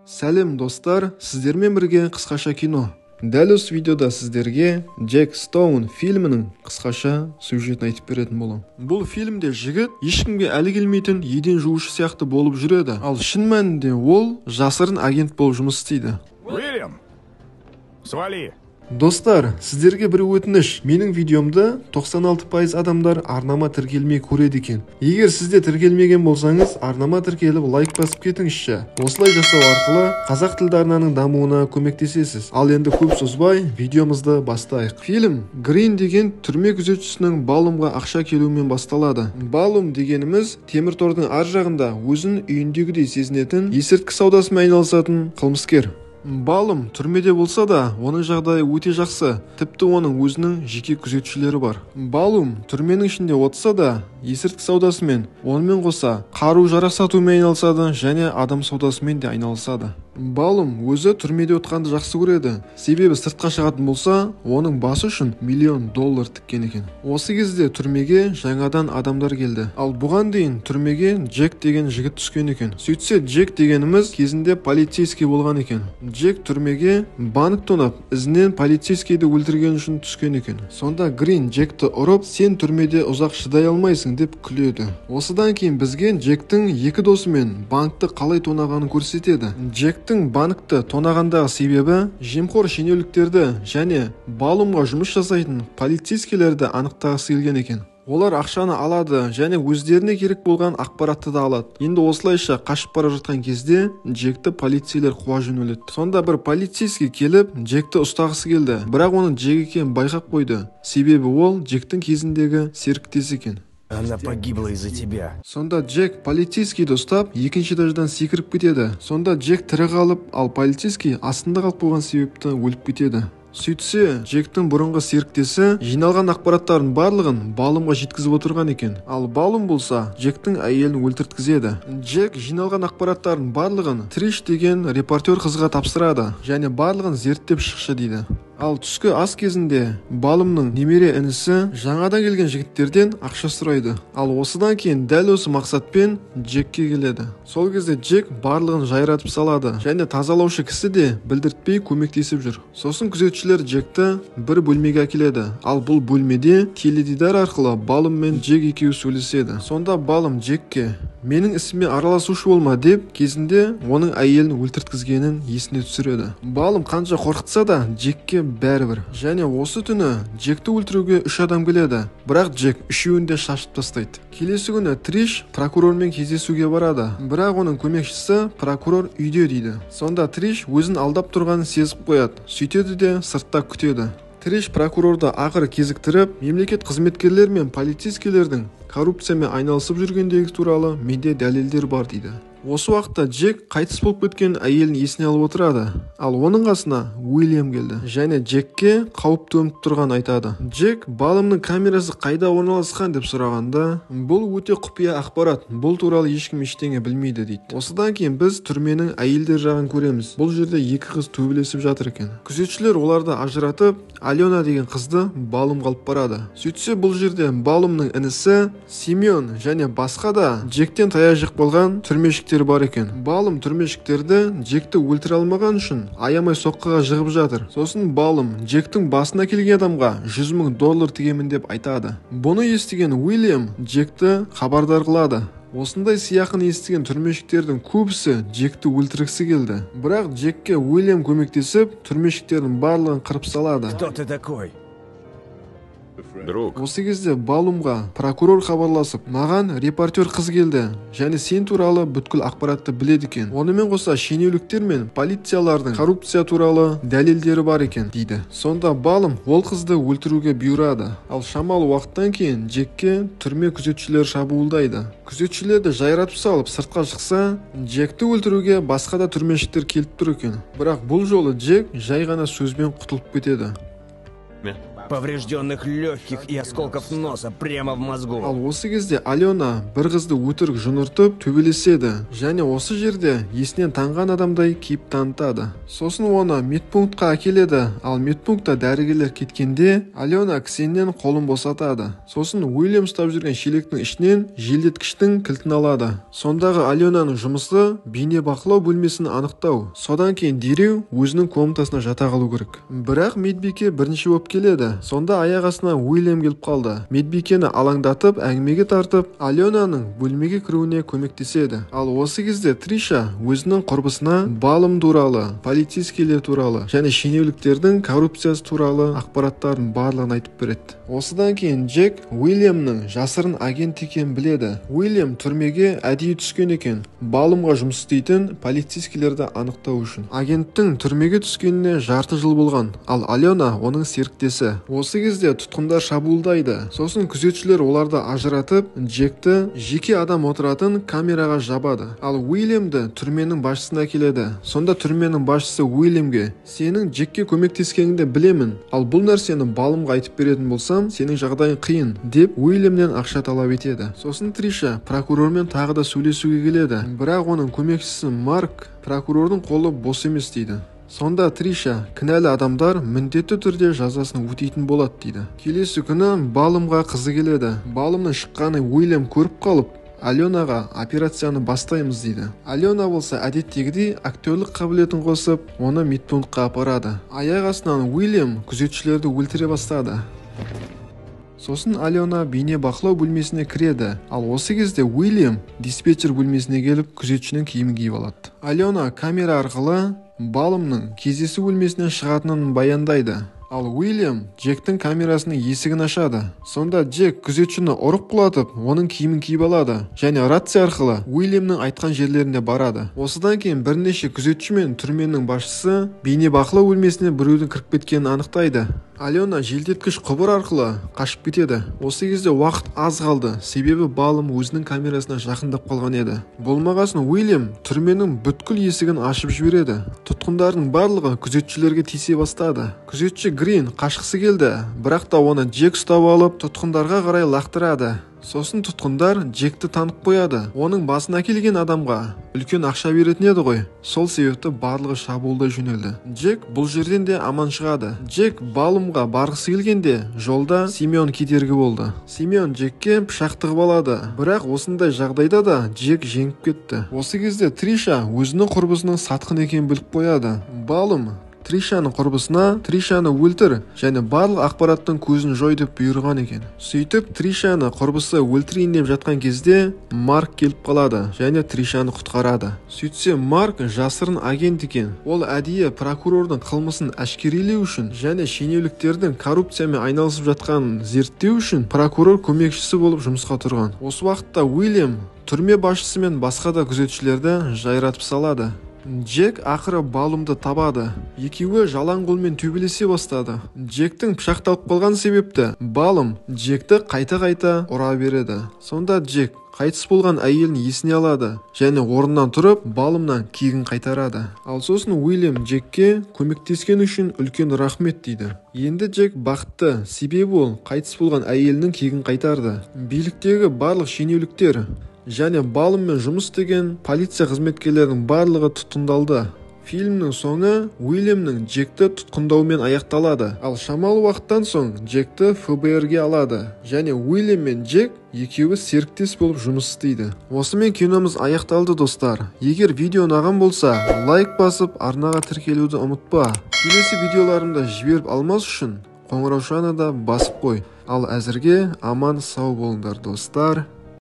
Сәлем достар, сіздермен бірге қысқаша кино. Дәл осы видеода сіздерге Джек Стоун фильмінің қысқаша сюжетін айтып беретін боламын. Бұл фильмде жігіт ешкімге әлі келмейтін еден жуушы сияқты болып жүреді, ал шын мәнінде ол жасырын агент болып жұмыс істейді. Уильям, свали! Достар, сіздерге бір өтініш. Менің видеомда 96% адамдар арнама тіркелмей көреді екен. Егер сізде тіркелмеген болсаңыз, арнама тіркеліп лайк басып кетіңізші. Осылай жасау арқылы қазақ тілді арнаның дамуына көмектесесіз. Ал енді көп созбай, видеомызды бастайық. Фильм Грин деген түрме күзетшісінің Балумға ақша келуімен басталады. Балум дегеніміз темір тордың ар жағында өзін үйіндегідей сезінетін, есірткі саудасымен айналысатын қылмыскер. Балум түрмеде болса да, оның жағдайы өте жақсы, тіпті оның өзінің жеке күзетшілері бар. Балум түрменің ішінде отырса да, есірткі саудасымен, онымен қоса қару-жарақ сатумен айналысады және адам саудасымен де айналысады. Балум өзі түрмеде отқанды жақсы көреді, себебі сыртқа шығатын болса, оның басы үшін $1 миллион тіккен екен. Осы кезде түрмеге жаңадан адамдар келді. Ал бұған дейін түрмеге Джек деген жігіт түскен екен. Сөйтсе, Джек дегеніміз кезінде полицейский болған екен. Джек түрмеге банк тонап, ізінен полицейскийді өлтірген үшін түскен екен. Сонда Грин Джекті ұрып, сен түрмеде ұзақ шыдай алмайсың деп күледі. Осыдан кейін бізге Джектің екі досымен банкты қалай тонағанын көрсетеді. Джектің банкты тонағандағы себебі жемқор шенеуніктерді және Балумға жұмыс жасайтын полицейскийлерді анықтағысы келген екен. Олар ақшаны алады және өздеріне керек болған ақпаратты да алады. Енді осылайша қашып бара жатқан кезде Джекті полицейлер қуа жөнеледі. Сонда бір полицейский келіп Джекті ұстағысы келді, бірақ оның Джек екенін байқап қойды. Себебі ол Джектің кезіндегі серіктесі екен. Она погибла из-за тебя. Сонда Джек полицейскийді ұстап, екінші этаждан секіріп кетеді. Сонда Джек тірі қалып, ал полицейский астында қалып қойған себепті өліп кетеді. Сөйтсе, Джектің бұрынғы серіктесі жиналған ақпараттардың барлығын Балумға жеткізіп отырған екен. Ал Балум болса, Джектің әйелін өлтірткізеді. Джек жиналған ақпараттардың барлығын Триш деген репортер қызға тапсырады және барлығын зерттеп шықшы дейді. Ал түскі ас кезінде Балумның немере інісі жаңадан келген жігіттерден ақша сұрайды. Ал осыдан кейін дәл осы мақсатпен Джекке келеді. Сол кезде Джек барлығын жайратып салады және тазалаушы кісі де білдіртпей көмектесіп жүр. Сосын күзетшілер Джекті бір бөлмеге әкеледі. Ал бұл бөлмеде теледидар арқылы Балум мен Джек екеуі сөйлеседі. Сонда Балум Джекке менің ісіме араласушы болма деп кезінде оның әйелін өлтірткізгенін есіне түсіреді. Балум қанша қорқытса да Джекке бәрібір. Және осы түні Джекті өлтіруге 3 адам келеді, бірақ Джек үшеуін де шашып тастайды. Келесі күні Триш прокурормен кездесуге барады, бірақ оның көмекшісі прокурор үйде дейді. Сонда Триш өзін алдап тұрғанын сезіп қояды, сөйтеді де сыртта күтеді. Триш прокурорды ақыры кезіктіріп, мемлекет қызметкерлер мен полицейскийлердің коррупциямен айналысып жүргендегі туралы менде дәлелдер бар дейді. Осы уақытта Джек қайтыс болып кеткен әйелін есіне алып отырады, ал оның қасына Уильям келді және Джекке қауіп төніп тұрғанын айтады. Джек Балумның камерасы қайда орналасқан деп сұрағанда, бұл өте құпия ақпарат, бұл туралы ешкім ештеңе білмейді дейді. Осыдан кейін біз түрменің әйелдер жағын көреміз. Бұл жерде екі қыз төбелесіп жатыр екен. Күзетшілер оларды ажыратып, Алена деген қызды Балумға алып барады. Сөйтсе, бұл жерде Балумның інісі Семен және басқа да Джектен таяқ болған түрмешіктер бар екен. Балум түрмешіктерді Джекті өлтіре алмаған үшін аямай соққыға жығып жатыр. Сосын Балум Джектің басына келген адамға $100 000 тігемін деп айтады. Бұны естіген Уильям Джекті хабардар қылады. Осындай сияқын естіген түрмешіктердің көбісі Джекті өлтіргісі келді. Бірақ Джекке Уильям көмектесіп, түрмешіктердің барлығын қырып салады. Кто ты такой? Друг, Осы кезде Балумға прокурор хабарласып, маған репортер қыз келді және сен туралы бүткіл ақпаратты біледі екен. Онымен қоса шенеуніктер мен полициялардың коррупция туралы дәлелдері бар екен дейді. Сонда Балум ол қызды өлтіруге бұйырады. Ал шамалы уақыттан кейін Джекке түрме күзетшілер шабуылдайды. Күзетшілерді жайратып салып сыртқа шықса, Джекті өлтіруге басқа да түрмешіктер келіп тұр екен. Бірақ бұл жолы Джек жай ғана сөзбен құтылып кетеді. поврежденных легких и осколков носа прямо в мозгу. Ал осы кезде Алена бір қызды өтірік жыныртып төбелеседі және осы жерде есінен танған адамдай кейіп танытады. Сосын оны медпунктқа әкеледі, ал медпунктта дәрігерлер кеткенде Алена кісеннен қолын босатады. Сосын Уильям ұстап жүрген шелектің ішінен желдеткіштің кілтін алады. Сондағы Аленаның жұмысы бейне бақылау бөлмесін анықтау. Содан кейін дереу өзінің комнатасына жата қалу керек. Бірақ медбике бірінші болып келеді. Сонда аяқ астына Уильям келіп қалды. Медбикені алаңдатып, әңгімеге тартып, Аленаның бөлмеге кіруіне көмектеседі. Ал осы кезде Триша өзінің құрбысына балым туралы, полицейскийлер туралы және шенеуніктердің коррупциясы туралы ақпараттардың барлығын айтып береді. Осыдан кейін Джек Уильямның жасырын агент екенін біледі. Уильям түрмеге әдейі түскен екен, балымға жұмыс істейтін полицейскийлерді анықтау үшін. Агенттің түрмеге түскеніне жарты жыл болған, ал Алена оның серіктесі. Осы кезде тұтқындар шабуылдайды. Сосын күзетшілер оларды ажыратып, Джекті жеке адам отыратын камераға жабады. Ал Уильямды түрменің басшысына келеді. Сонда түрменің басшысы Уильямге: "Сенің Джекке көмектескеніңді білемін, ал бұл нәрсені балымға айтып беретін болсам, сенің жағдайың қиын", деп Уильямнен ақша талап етеді. Сосын Триша прокурормен тағы да сөйлесуге келеді. Бірақ оның көмекшісі Марк прокурордың қолы бос емес дейді. Сонда Триша кінәлі адамдар міндетті түрде жазасын өтейтін болады дейді. Келесі күні балымға қызы келеді. Балымның шыққаны Уильям көріп қалып, Аленаға операцияны бастаймыз дейді. Алена болса әдеттегідей актерлік қабілетін қосып, оны медпунктқа апарады. Аяқ астынан Уильям күзетшілерді өлтіре бастады. Сосын Алена бейне бақылау бөлмесіне кіреді, ал осы кезде Уильям диспетчер бөлмесіне келіп күзетшінің киімін киіп алады. Алена камера арқылы балымның кездесу бөлмесінен шығатынын баяндайды. Ал Уильям Джектің камерасының есігін ашады. Сонда Джек күзетшіні ұрып құлатып, оның киімін киіп алады және рация арқылы Уильямның айтқан жерлеріне барады. Осыдан кейін бірнеше күзетші мен түрменің басшысы бейне бақылау бөлмесіне біреудің кіріп кеткенін анықтайды. Алена желдеткіш құбыр арқылы қашып кетеді. Осы кезде уақыт аз қалды, себебі балым өзінің камерасына жақындап қалған еді. Болмағасын Уильям түрменің бүткіл есігін ашып жібереді. Тұтқындардың барлығы күзетшілерге тиісе бастады. Күзетші Грин қашқысы келді, бірақ та оны Джек ұстап алып, тұтқындарға қарай лақтырады. Сосын тұтқындар Джекті танып қояды. Оның басына келген адамға үлкен ақша беретін еді ғой. Сол себепті барлығы шабуылдай жөнелді. Джек бұл жерден де аман шығады. Джек балымға барғысы келгенде жолда Симеон кедергі болды. Симеон Джекке пышақ тығып алады. Бірақ осындай жағдайда да Джек жеңіп кетті. Осы кезде Триша өзінің құрбысының сатқын екенін біліп қояды. Балым Тришаның құрбысына Тришаны өлтір және барлық ақпараттың көзін жой деп бұйырған екен. Сөйтіп Тришаны құрбысы өлтірейін деп жатқан кезде Марк келіп қалады және Тришаны құтқарады. Сөйтсе Марк жасырын агент екен. Ол әдейі прокурордың қылмысын әшкерелеу үшін және шенеуніктердің коррупциямен айналысып жатқанын зерттеу үшін прокурор көмекшісі болып жұмысқа тұрған. Осы уақытта Уильям түрме басшысы мен басқа да күзетшілерді жайратып салады. Джек ақыры балымды табады. Екеуі жалаң қолмен төбелесе бастады. Джектің пышақталып қалған себепті балым Джекті қайта-қайта ұра береді. Сонда Джек қайтыс болған әйелін есіне алады және орнынан тұрып балымнан кегін қайтарады. Ал сосын Уильям Джекке көмектескен үшін үлкен рахмет дейді. Енді Джек бақытты, себебі ол қайтыс болған әйелінің кегін қайтарды. Биліктегі барлық шенеуніктер және балыммен жұмыс істеген полиция қызметкерлерінің барлығы тұтқындалды. Фильмнің соңы Уильямның Джекті тұтқындаумен аяқталады. Ал шамалы уақыттан соң Джекті ФБР-ге алады және Уильям мен Джек екеуі серіктес болып жұмыс істейді. Осымен киномыз аяқталды достар. Егер видео ұнаған болса, лайк басып, арнаға тіркелуді ұмытпа. Келесі видеоларымды жіберіп алмас үшін қоңыраушаны да басып қой. Ал әзірге аман сау болыңдар достар.